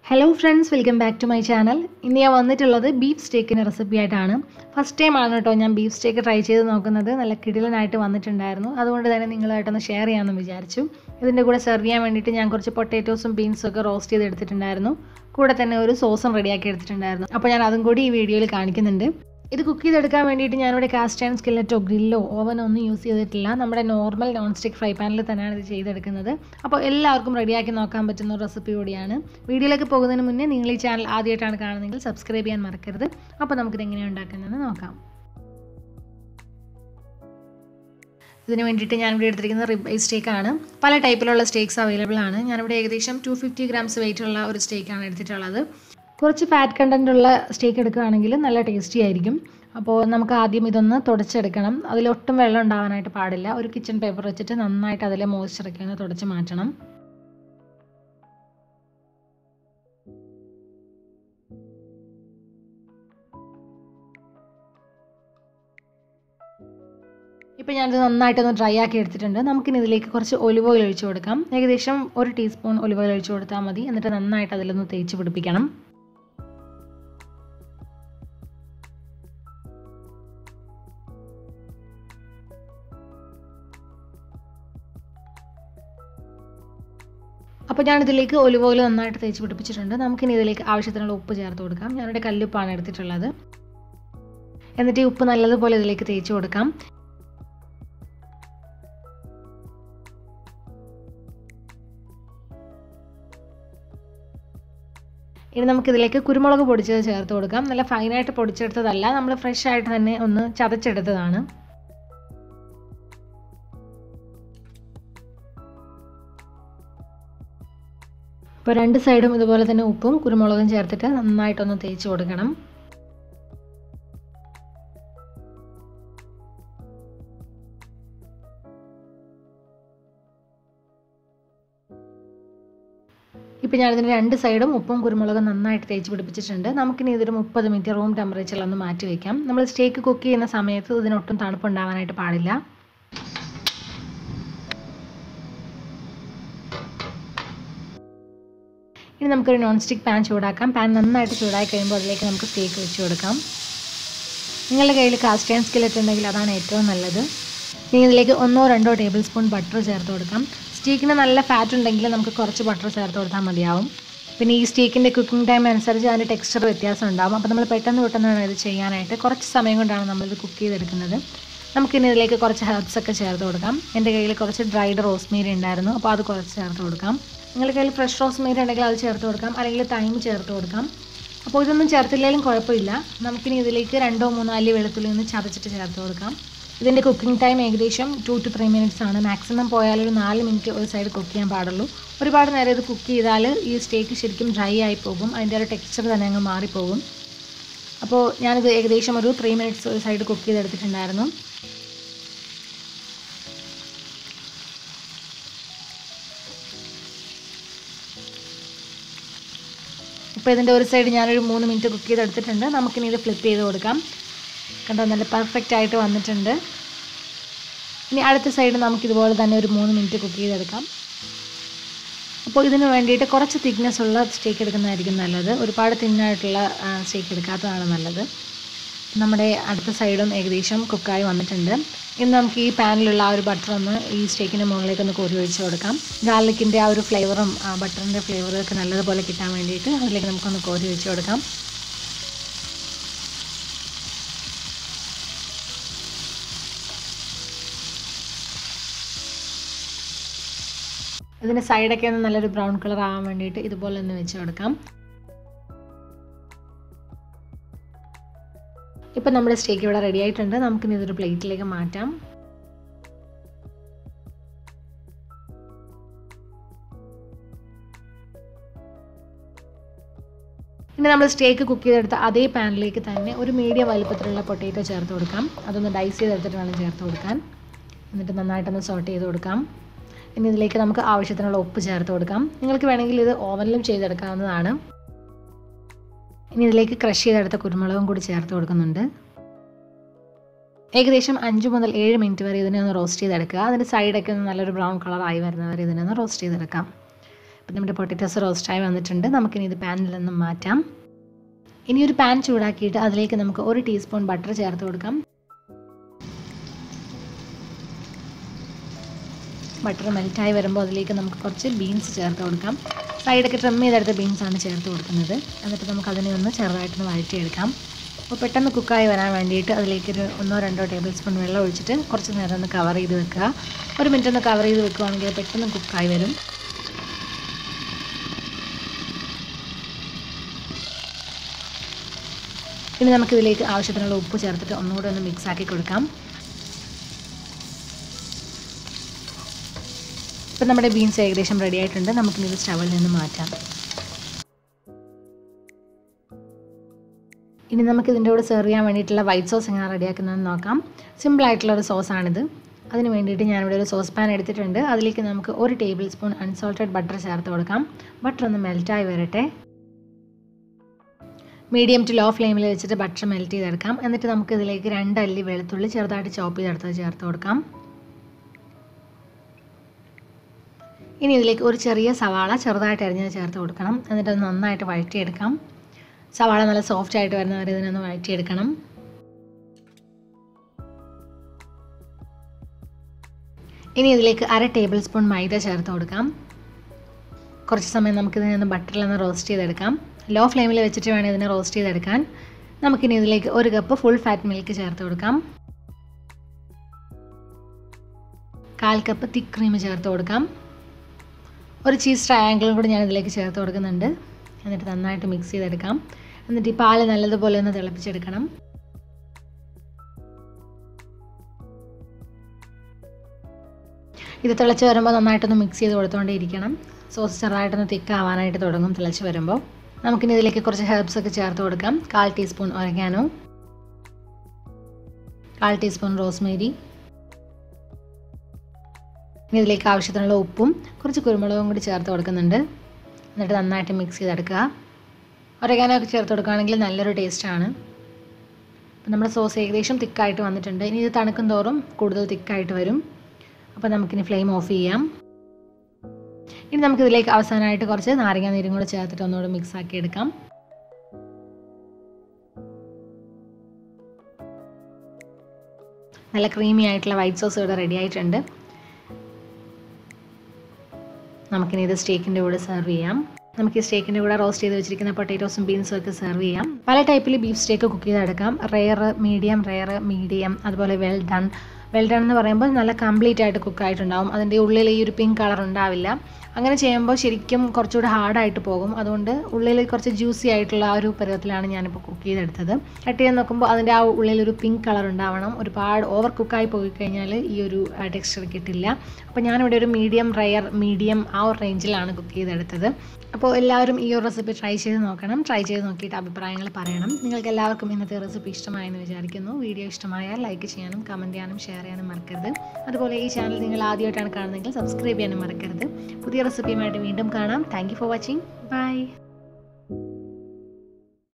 Hello friends, welcome back to my channel. ഇന്ന് ഞാൻ വന്നിട്ടുള്ളത് ബീഫ് സ്റ്റേക്കിന്റെ റെസിപ്പി ആയിട്ടാണ്. ഫസ്റ്റ് ടൈം ആണ് കേട്ടോ ഞാൻ ബീഫ് സ്റ്റേക്ക് ട്രൈ ചെയ്ത് നോക്കുന്നത്. നല്ല കിടിലനായിട്ട് വന്നിട്ടുണ്ടായിരുന്നു. അതുകൊണ്ട് തന്നെ നിങ്ങളായിട്ടൊന്ന് ഷെയർ ചെയ്യാമെന്ന് വിചാരിച്ചു. ഇതിന്റെ കൂടെ സെർവ് ചെയ്യാൻ വേണ്ടിയിട്ട് ഞാൻ കുറച്ച് പൊട്ടാറ്റോസും ബീൻസും ഒക്കെ റോസ്റ്റ് ചെയ്ത് എടുത്തിട്ടുണ്ടായിരുന്നു. കൂടെ തന്നെ ഒരു സോസും റെഡിയാക്കി എടുത്തിട്ടുണ്ടായിരുന്നു. അപ്പോൾ ഞാൻ അതും കൂടി ഈ വീഡിയോയിൽ കാണിക്കുന്നുണ്ട്. ഇത് കുക്ക് ചെയ്തെടുക്കാൻ വേണ്ടിയിട്ട് ഞാനിവിടെ കാസ്റ്റ് അയൺ സ്കില്ലറ്റോ ഗ്രില്ലോ ഓവനോ ഒന്നും യൂസ് ചെയ്തിട്ടില്ല. നമ്മുടെ നോർമൽ നോൺ സ്റ്റിക്ക് ഫ്രൈ പാനിൽ തന്നെയാണ് ഇത് ചെയ്തെടുക്കുന്നത്. അപ്പോൾ എല്ലാവർക്കും റെഡിയാക്കി നോക്കാൻ പറ്റുന്ന ഒരു റെസിപ്പി കൂടിയാണ്. വീഡിയോയിലേക്ക് പോകുന്നതിന് മുന്നേ നിങ്ങൾ ഈ ചാനൽ ആദ്യമായിട്ടാണ് കാണുന്നതെങ്കിൽ സബ്സ്ക്രൈബ് ചെയ്യാൻ മറക്കരുത്. അപ്പോൾ നമുക്കിത് എങ്ങനെയാണ് ഉണ്ടാക്കുന്നതെന്ന് നോക്കാം. ഇതിന് വേണ്ടിയിട്ട് ഞാനിവിടെ എടുത്തിരിക്കുന്നത് റിബ് സ്റ്റേക്കാണ്. പല ടൈപ്പിലുള്ള സ്റ്റേക്സ് അവൈലബിൾ ആണ്. ഞാനിവിടെ ഏകദേശം 250 ഗ്രാംസ് വെയിറ്റുള്ള ഒരു സ്റ്റേക്കാണ് എടുത്തിട്ടുള്ളത്. കുറച്ച് ഫാറ്റ് കണ്ടൻ്റ് ഉള്ള സ്റ്റേക്ക് എടുക്കുകയാണെങ്കിൽ നല്ല ടേസ്റ്റി ആയിരിക്കും. അപ്പോൾ നമുക്ക് ആദ്യം ഇതൊന്ന് തുടച്ചെടുക്കണം. അതിലൊട്ടും വെള്ളം ഉണ്ടാവാനായിട്ട് പാടില്ല. ഒരു കിച്ചൺ പേപ്പർ വെച്ചിട്ട് നന്നായിട്ട് അതിലെ മോയ്സ്ചറൊക്കെ ഒന്ന് തുടച്ച് മാറ്റണം. ഇപ്പോൾ ഞാനിത് നന്നായിട്ടൊന്ന് ഡ്രൈ ആക്കി എടുത്തിട്ടുണ്ട്. നമുക്കിനി ഇതിലേക്ക് കുറച്ച് ഒലിവ് ഓയിൽ ഒഴിച്ചു കൊടുക്കാം. ഏകദേശം 1 ടീസ്പൂൺ ഒലിവ് ഓയിൽ ഒഴിച്ചു കൊടുത്താൽ മതി. എന്നിട്ട് നന്നായിട്ട് അതിലൊന്ന് തേച്ച് പിടിപ്പിക്കണം. അപ്പോൾ ഞാനിതിലേക്ക് ഒലിവ് ഓയിൽ നന്നായിട്ട് തേച്ച് പിടിപ്പിച്ചിട്ടുണ്ട്. നമുക്കിനി ഇതിലേക്ക് ആവശ്യത്തിനുള്ള ഉപ്പ് ചേർത്ത് കൊടുക്കാം. ഞാനിവിടെ കല്ലുപ്പാണ് എടുത്തിട്ടുള്ളത്. എന്നിട്ട് ഈ ഉപ്പ് നല്ലതുപോലെ ഇതിലേക്ക് തേച്ച് കൊടുക്കാം. ഇനി നമുക്കിതിലേക്ക് കുരുമുളക് പൊടിച്ചത് ചേർത്ത് കൊടുക്കാം. നല്ല ഫൈനായിട്ട് പൊടിച്ചെടുത്തതല്ല, നമ്മൾ ഫ്രഷ് ആയിട്ട് തന്നെ ഒന്ന് ചതച്ചെടുത്തതാണ്. ഇപ്പോൾ രണ്ട് സൈഡും ഇതുപോലെ തന്നെ ഉപ്പും കുരുമുളകും ചേർത്തിട്ട് നന്നായിട്ടൊന്ന് തേച്ച് കൊടുക്കണം. ഇപ്പോൾ ഞാനിതിന് രണ്ട് സൈഡും ഉപ്പും കുരുമുളകും നന്നായിട്ട് തേച്ച് പിടിപ്പിച്ചിട്ടുണ്ട്. നമുക്കിനി ഇതൊരു 30 മിനിറ്റ് റൂം ടെമ്പറേച്ചറിലൊന്ന് മാറ്റി വയ്ക്കാം. നമ്മൾ സ്റ്റേക്ക് കുക്ക് ചെയ്യുന്ന സമയത്ത് ഇതിനൊട്ടും തണുപ്പുണ്ടാവാനായിട്ട് പാടില്ല. ഇനി നമുക്കൊരു നോൺ സ്റ്റിക്ക് പാൻ ചൂടാക്കാം. പാൻ നന്നായിട്ട് ചൂടായി കഴിയുമ്പോൾ അതിലേക്ക് നമുക്ക് സ്റ്റേക്ക് വെച്ച് കൊടുക്കാം. നിങ്ങളുടെ കയ്യിൽ കാസ്റ്റ് അയൺ സ്കില്ലറ്റ് ഉണ്ടെങ്കിൽ അതാണ് ഏറ്റവും നല്ലത്. ഇനി ഇതിലേക്ക് 1-2 ടേബിൾ സ്പൂൺ ബട്ടർ ചേർത്ത് കൊടുക്കാം. സ്റ്റേക്കിന് നല്ല ഫാറ്റ് ഉണ്ടെങ്കിൽ നമുക്ക് കുറച്ച് ബട്ടർ ചേർത്ത് കൊടുത്താൽ മതിയാവും. പിന്നെ ഈ സ്റ്റേക്കിൻ്റെ കുക്കിംഗ് ടൈം അനുസരിച്ച് അതിൻ്റെ ടെക്സ്ചർ വ്യത്യാസം ഉണ്ടാകും. അപ്പോൾ നമ്മൾ പെട്ടെന്ന് വേണം ഇത് ചെയ്യാനായിട്ട്. കുറച്ച് സമയം കൊണ്ടാണ് നമ്മളിത് കുക്ക് ചെയ്തെടുക്കുന്നത്. നമുക്കിനി ഇതിലേക്ക് കുറച്ച് ഹെർബ്സ് ഒക്കെ ചേർത്ത് കൊടുക്കാം. എൻ്റെ കയ്യിൽ കുറച്ച് ഡ്രൈഡ് റോസ്മേരി ഉണ്ടായിരുന്നു, അപ്പോൾ അത് കുറച്ച് ചേർത്ത് കൊടുക്കാം. നിങ്ങളുടെ കയ്യിൽ ഫ്രഷ് റോസ്മേരി ഉണ്ടെങ്കിൽ അത് ചേർത്ത് കൊടുക്കാം, അല്ലെങ്കിൽ തൈം ചേർത്ത് കൊടുക്കാം. അപ്പോൾ ഇതൊന്നും ചേർത്തില്ലെങ്കിലും കുഴപ്പമില്ല. നമുക്കിനി ഇതിലേക്ക് 2-3 അല്ലി വെളുത്തുള്ളി ഒന്ന് ചതച്ചിട്ട് ചേർത്ത് കൊടുക്കാം. ഇതിൻ്റെ കുക്കിംഗ് ടൈം ഏകദേശം 2 to 3 മിനിറ്റ്സ് ആണ്. മാക്സിമം പോയാൽ ഒരു 4 മിനിറ്റ് ഒരു സൈഡ് കുക്ക് ചെയ്യാൻ പാടുള്ളൂ. ഒരുപാട് നേരം ഇത് കുക്ക് ചെയ്താൽ ഈ സ്റ്റേക്ക് ശരിക്കും ഡ്രൈ ആയി പോകും. അതിൻ്റെ ഒരു ടെക്സ്ചർ തന്നെ അങ്ങ് മാറിപ്പോകും. അപ്പോൾ ഞാനിത് ഏകദേശം ഒരു 3 മിനിറ്റ്സ് ഒരു സൈഡ് കുക്ക് ചെയ്തെടുത്തിട്ടുണ്ടായിരുന്നു. ഇപ്പോൾ ഇതിൻ്റെ ഒരു സൈഡ് ഞാനൊരു 3 മിനിറ്റ് കുക്ക് ചെയ്തെടുത്തിട്ടുണ്ട്. നമുക്കിനി ഇത് ഫ്ലിപ്പ് ചെയ്ത് കൊടുക്കാം. കണ്ടോ, നല്ല പെർഫെക്റ്റ് ആയിട്ട് വന്നിട്ടുണ്ട്. ഇനി അടുത്ത സൈഡ് നമുക്കിതുപോലെ തന്നെ ഒരു 3 മിനിറ്റ് കുക്ക് ചെയ്തെടുക്കാം. അപ്പോൾ ഇതിന് വേണ്ടിയിട്ട് കുറച്ച് തിക്നെസ് ഉള്ള സ്റ്റേക്ക് എടുക്കുന്നതായിരിക്കും നല്ലത്. ഒരുപാട് തിന്നായിട്ടുള്ള സ്റ്റേക്ക് എടുക്കാത്തതാണ് നല്ലത്. നമ്മുടെ അടുത്ത സൈഡും ഏകദേശം കുക്കായി വന്നിട്ടുണ്ട്. ഇനി നമുക്ക് ഈ പാനിലുള്ള ആ ഒരു ബട്ടർ ഒന്ന് ഈ സ്റ്റേക്കിൻ്റെ മുകളിലേക്ക് ഒന്ന് കോരി ഒഴിച്ച് കൊടുക്കാം. ഗാർലിക്കിൻ്റെ ആ ഒരു ഫ്ലേവറും ബട്ടറിൻ്റെ ഫ്ലേവറും ഒക്കെ നല്ലതുപോലെ കിട്ടാൻ വേണ്ടിയിട്ട് അതിലേക്ക് നമുക്കൊന്ന് കോരി ഒഴിച്ച് കൊടുക്കാം. ഇതിൻ്റെ സൈഡൊക്കെ ഒന്ന് നല്ലൊരു ബ്രൗൺ കളർ ആവാൻ വേണ്ടിയിട്ട് ഇതുപോലെ ഒന്ന് വെച്ച് കൊടുക്കാം. ഇപ്പം നമ്മുടെ സ്റ്റേക്ക് ഇവിടെ റെഡി ആയിട്ടുണ്ട്. നമുക്കിനി ഇതൊരു പ്ലേറ്റിലേക്ക് മാറ്റാം. ഇനി നമ്മൾ സ്റ്റേക്ക് കുക്ക് ചെയ്തെടുത്ത അതേ പാനിലേക്ക് തന്നെ ഒരു മീഡിയം വലുപ്പത്തിലുള്ള പൊട്ടാറ്റോ ചേർത്ത് കൊടുക്കാം. അതൊന്ന് ഡൈസ് ചെയ്തെടുത്തിട്ട് വേണം ചേർത്ത് കൊടുക്കാൻ. എന്നിട്ട് നന്നായിട്ടൊന്ന് സോട്ട് ചെയ്ത് കൊടുക്കാം. ഇനി ഇതിലേക്ക് നമുക്ക് ആവശ്യത്തിനുള്ള ഉപ്പ് ചേർത്ത് കൊടുക്കാം. നിങ്ങൾക്ക് വേണമെങ്കിൽ ഇത് ഓവനിലും ചെയ്തെടുക്കാവുന്നതാണ്. ഇനി ഇതിലേക്ക് ക്രഷ് ചെയ്തെടുത്ത കുരുമുളകും കൂടി ചേർത്ത് കൊടുക്കുന്നുണ്ട്. ഏകദേശം 5 മുതൽ 7 മിനിറ്റ് വരെ ഇതിനെ ഒന്ന് റോസ്റ്റ് ചെയ്തെടുക്കുക. അതിൻ്റെ സൈഡൊക്കെ ഒന്ന് നല്ലൊരു ബ്രൗൺ കളർ ആയി വരുന്നവരെ ഇതിനെ ഒന്ന് റോസ്റ്റ് ചെയ്തെടുക്കാം. നമ്മുടെ പൊട്ടറ്റോസ് റോസ്റ്റായി വന്നിട്ടുണ്ട്. നമുക്കിനി ഇത് പാനിൽ നിന്നും മാറ്റാം. ഇനി ഒരു പാൻ ചൂടാക്കിയിട്ട് അതിലേക്ക് നമുക്ക് 1 ടീസ്പൂൺ ബട്ടർ ചേർത്ത് കൊടുക്കാം. ബട്ടർ മെൽറ്റായി വരുമ്പോൾ അതിലേക്ക് നമുക്ക് കുറച്ച് ബീൻസ് ചേർത്ത് കൊടുക്കാം. സൈഡൊക്കെ ട്രിം ചെയ്തെടുത്ത ബീൻസാണ് ചേർത്ത് കൊടുക്കുന്നത്. എന്നിട്ട് നമുക്ക് അതിനെ ഒന്ന് ചെറുതായിട്ടൊന്ന് വഴറ്റിയെടുക്കാം. അപ്പോൾ പെട്ടെന്ന് കുക്കായി വരാൻ വേണ്ടിയിട്ട് അതിലേക്ക് ഒരു 1-2 ടേബിൾ സ്പൂൺ വെള്ളം ഒഴിച്ചിട്ട് കുറച്ച് നേരം ഒന്ന് കവർ ചെയ്ത് വെക്കുക. 1 മിനിറ്റ് ഒന്ന് കവർ ചെയ്ത് വെക്കുകയാണെങ്കിൽ പെട്ടെന്ന് കുക്കായി വരും. ഇനി നമുക്കിതിലേക്ക് ആവശ്യത്തിനുള്ള ഉപ്പ് ചേർത്തിട്ട് ഒന്നുകൂടെ ഒന്ന് മിക്സ് ആക്കി കൊടുക്കാം. ഇപ്പം നമ്മുടെ ബീൻസ് ഏകദേശം റെഡി ആയിട്ടുണ്ട്. നമുക്കിനി ഇത് സ്റ്റവിൽ നിന്ന് മാറ്റാം. ഇനി നമുക്കിതിൻ്റെ കൂടെ സെർവ് ചെയ്യാൻ വേണ്ടിയിട്ടുള്ള വൈറ്റ് സോസ് എങ്ങനെ റെഡിയാക്കുന്നതെന്ന് നോക്കാം. സിമ്പിളായിട്ടുള്ളൊരു സോസാണിത്. അതിന് വേണ്ടിയിട്ട് ഞാനിവിടെ ഒരു സോസ് പാൻ എടുത്തിട്ടുണ്ട്. അതിലേക്ക് നമുക്ക് 1 ടേബിൾ സ്പൂൺ അൺസോൾട്ടഡ് ബട്ടർ ചേർത്ത് കൊടുക്കാം. ബട്ടർ ഒന്ന് മെൽറ്റായി വരട്ടെ. മീഡിയം ടു ലോ ഫ്ലെയിമിൽ വെച്ചിട്ട് ബട്ടർ മെൽറ്റ് ചെയ്തെടുക്കാം. എന്നിട്ട് നമുക്കിതിലേക്ക് 2 അല്ലി വെളുത്തുള്ളി ചെറുതായിട്ട് ചോപ്പ് ചെയ്തെടുത്തത് ചേർത്ത് കൊടുക്കാം. ഇനി ഇതിലേക്ക് ഒരു ചെറിയ സവാള ചെറുതായിട്ട് അരിഞ്ഞത് ചേർത്ത് കൊടുക്കണം. എന്നിട്ട് അത് നന്നായിട്ട് വഴറ്റിയെടുക്കാം. സവാള നല്ല സോഫ്റ്റ് ആയിട്ട് വരുന്നവരെ ഇതിനൊന്ന് വഴറ്റിയെടുക്കണം. ഇനി ഇതിലേക്ക് 1/2 ടേബിൾ സ്പൂൺ മൈദ ചേർത്ത് കൊടുക്കാം. കുറച്ച് സമയം നമുക്കിതിനൊന്ന് ബട്ടറിലൊന്ന് റോസ്റ്റ് ചെയ്തെടുക്കാം. ലോ ഫ്ലെയിമിൽ വെച്ചിട്ട് വേണം ഇതിനെ റോസ്റ്റ് ചെയ്തെടുക്കാൻ. നമുക്കിനി ഇതിലേക്ക് 1 കപ്പ് ഫുൾ ഫാറ്റ് മിൽക്ക് ചേർത്ത് കൊടുക്കാം. 1/4 കപ്പ് തിക്ക് ക്രീം ചേർത്ത് കൊടുക്കാം. ഒരു ചീസ് ട്രയാങ്കിളും കൂടി ഞാൻ ഇതിലേക്ക് ചേർത്ത് കൊടുക്കുന്നുണ്ട്. എന്നിട്ട് നന്നായിട്ട് മിക്സ് ചെയ്തെടുക്കാം. എന്നിട്ട് ഈ പാല് നല്ലതുപോലെ ഒന്ന് തിളപ്പിച്ചെടുക്കണം. ഇത് തിളച്ച് വരുമ്പോൾ നന്നായിട്ടൊന്ന് മിക്സ് ചെയ്ത് കൊടുത്തുകൊണ്ടേ ഇരിക്കണം. സോസ് ചെറുതായിട്ടൊന്ന് തിക്കാവാനായിട്ട് തുടങ്ങും തിളച്ച് വരുമ്പോൾ. നമുക്കിനി ഇതിലേക്ക് കുറച്ച് ഹെർബ്സ് ഒക്കെ ചേർത്ത് കൊടുക്കാം. 1/4 ടീസ്പൂൺ ഒറിഗാനോ, 1/4 ടീസ്പൂൺ റോസ്മേരി. ഇനി ഇതിലേക്ക് ആവശ്യത്തിനുള്ള ഉപ്പും കുറച്ച് കുരുമുളകും കൂടി ചേർത്ത് കൊടുക്കുന്നുണ്ട്. എന്നിട്ട് നന്നായിട്ട് മിക്സ് ചെയ്തെടുക്കുക. ഒറിഗാനോ ഒക്കെ ചേർത്ത് കൊടുക്കുകയാണെങ്കിൽ നല്ലൊരു ടേസ്റ്റാണ്. അപ്പോൾ നമ്മുടെ സോസ് ഏകദേശം തിക്കായിട്ട് വന്നിട്ടുണ്ട്. ഇനി ഇത് തണുക്കും തോറും കൂടുതൽ തിക്കായിട്ട് വരും. അപ്പോൾ നമുക്കിനി ഫ്ലെയിം ഓഫ് ചെയ്യാം. ഇനി നമുക്കിതിലേക്ക് അവസാനമായിട്ട് കുറച്ച് നാരങ്ങ നീരും കൂടെ ചേർത്തിട്ട് ഒന്നുകൂടെ മിക്സ് ആക്കി എടുക്കാം. നല്ല ക്രീമി ആയിട്ടുള്ള വൈറ്റ് സോസ് ഇവിടെ റെഡി ആയിട്ടുണ്ട്. നമുക്കിനി ഇത് സ്റ്റേക്കിൻ്റെ കൂടെ സെർവ് ചെയ്യാം. നമുക്ക് ഈ സ്റ്റേക്കിൻ്റെ കൂടെ റോസ്റ്റ് ചെയ്ത് വെച്ചിരിക്കുന്ന പൊട്ടറ്റോസും ബീൻസും ഒക്കെ സെർവ് ചെയ്യാം. പല ടൈപ്പിൽ ബീഫ് സ്റ്റേക്ക് കുക്ക് ചെയ്തെടുക്കാം. റെയർ, മീഡിയം, അതുപോലെ വെൽ ഡൺ എന്ന് പറയുമ്പോൾ നല്ല കംപ്ലീറ്റ് ആയിട്ട് കുക്കായിട്ടുണ്ടാവും. അതിൻ്റെ ഉള്ളിൽ ഈ ഒരു പിങ്ക് കളർ ഉണ്ടാവില്ല. അങ്ങനെ ചെയ്യുമ്പോൾ ശരിക്കും കുറച്ചുകൂടെ ഹാർഡായിട്ട് പോകും. അതുകൊണ്ട് ഉള്ളിൽ കുറച്ച് ജ്യൂസി ആയിട്ടുള്ള ആ ഒരു പരുവത്തിലാണ് ഞാനിപ്പോൾ കുക്ക് ചെയ്തെടുത്തത്. കട്ട് ചെയ്ത് നോക്കുമ്പോൾ അതിൻ്റെ ആ ഉള്ളിലൊരു പിങ്ക് കളർ ഉണ്ടാവണം. ഒരുപാട് ഓവർ കുക്കായി പോയി കഴിഞ്ഞാൽ ഈ ഒരു ടെക്സ്ചർ കിട്ടില്ല. അപ്പോൾ ഞാനിവിടെ ഒരു മീഡിയം ആ ഒരു റേഞ്ചിലാണ് കുക്ക് ചെയ്തെടുത്തത്. അപ്പോൾ എല്ലാവരും ഈ ഒരു റെസിപ്പി ട്രൈ ചെയ്ത് നോക്കണം. ട്രൈ ചെയ്ത് നോക്കിയിട്ട് അഭിപ്രായങ്ങൾ പറയണം. നിങ്ങൾക്ക് എല്ലാവർക്കും ഇന്നത്തെ റെസിപ്പി ഇഷ്ടമായെന്ന് വിചാരിക്കുന്നു. വീഡിയോ ഇഷ്ടമായാൽ ലൈക്ക് ചെയ്യാനും കമൻറ്റ് ചെയ്യാനും ഷെയർ ചെയ്യാനും മറക്കരുത്. അതുപോലെ ഈ ചാനൽ നിങ്ങൾ ആദ്യമായിട്ടാണ് കാണുന്നതെങ്കിൽ സബ്സ്ക്രൈബ് ചെയ്യാനും മറക്കരുത്. പുതിയ റെസിപ്പിയുമായിട്ട് വീണ്ടും കാണാം. Thank you for watching. By.